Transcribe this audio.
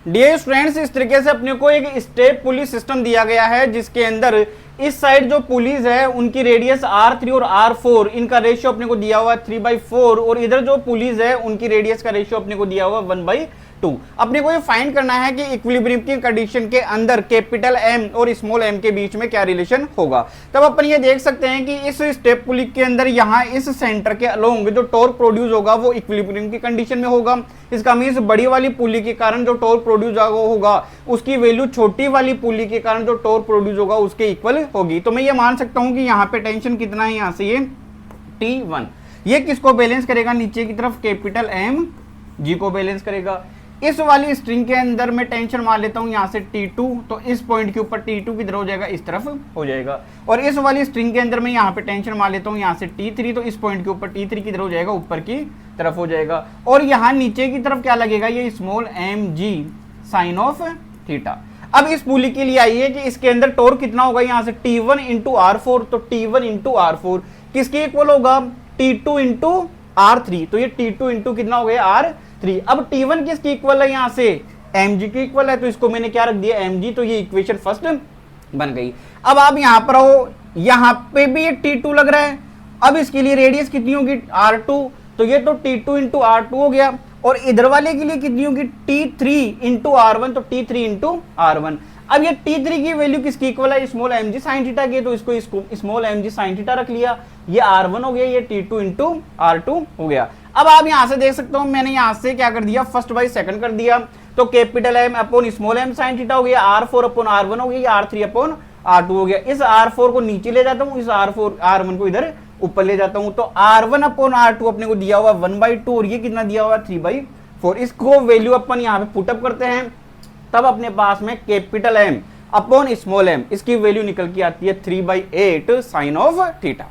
Dear students, इस तरीके से अपने को एक स्टेप पुली सिस्टम दिया गया है जिसके अंदर इस साइड जो पुलिस है उनकी रेडियस R3 और R4, इनका रेशियो अपने को दिया हुआ 3/4 और इधर जो पुलिस है उनकी रेडियस का रेशियो अपने को दिया हुआ 1/2। अपने को ये फाइंड करना है कि इक्विलिब्रियम की कंडीशन के अंदर कैपिटल M और स्मॉल m के बीच में क्या रिलेशन होगा। तब अपन ये देख सकते हैं कि इस स्टेप पुली के अंदर यहाँ इस सेंटर के अलोंग जो टॉर्क प्रोड्यूस होगा वो इक्विलिब्रियम की कंडीशन में होगा। इसका मीन्स बड़ी वाली पुली के कारण जो टॉर्क प्रोड्यूस होगा उसकी वैल्यू छोटी वाली पुली के कारण जो टॉर्क प्रोड्यूस होगा उसके इक्वल होगी। तो मैं ये मान सकता हूं कि यहाँ पे टेंशन कितना है, यहाँ से ये T1, ये किसको बैलेंस करेगा, नीचे की तरफ कैपिटल M G को बैलेंस करेगा। इस वाली स्ट्रिंग के अंदर मैं टेंशन मान लेता हूं यहाँ से T2, तो इस पॉइंट के ऊपर T2 किधर हो जाएगा, इस तरफ हो जाएगा। और इस वाली स्ट्रिंग के अंदर मैं यहाँ पे टेंशन मान लेता हूँ यहाँ से T3, तो इस पॉइंट के ऊपर T3 किधर हो जाएगा, ऊपर की तरफ हो जाएगा। और यहाँ नीचे की तरफ क्या लगेगा, ये small mg sine of theta. अब इस पुली के लिए आइए कि इसके अंदर टॉर्क कितना होगा, यहाँ से T1 इंटू R4, तो T1 इंटू R4 किसके इक्वल होगा, T2 इंटू R3, तो ये T2 इंटू कितना हो गया R3। अब T1 किसकी इक्वल है, यहाँ से mg की इक्वल है, तो इसको मैंने क्या रख दिया mg, तो ये इक्वेशन फर्स्ट बन गई। अब आप यहाँ पर आओ, यहाँ पे भी ये T2 लग रहा है। अब इसके लिए रेडियस कितनी होगी R2, तो ये तो T2 इंटू R2 हो गया। और इधर वाले के लिए कितनी होगी T3 इंटू R1, तो T3 इंटू R1। अब ये T3 की वैल्यू किसकी इक्वल है, स्मॉल mg साइन थीटा की, तो इसको स्मॉल mg साइन थीटा रख लिया। ये R1 हो गया, ये T2 इंटू R2 हो गया। अब आप यहां से देख सकते हो मैंने यहां से क्या कर दिया, फर्स्ट बाई सेकंड कर दिया, तो capital M upon small m sine theta हो गया, R4 अपॉन R1 हो गया, R3 अपॉन R2 हो गया। इस R4 को नीचे ले जाता हूं, इस R1 को इधर ऊपर ले जाता हूं, तो R1 अपॉन R2 अपने को दिया हुआ 1/2 और ये कितना दिया हुआ 3/4। इसको वैल्यू अपन यहाँ पे पुटअप करते हैं, तब अपने पास में capital M upon small m इसकी वैल्यू निकल के आती है 3/8 साइन ऑफ थीटा।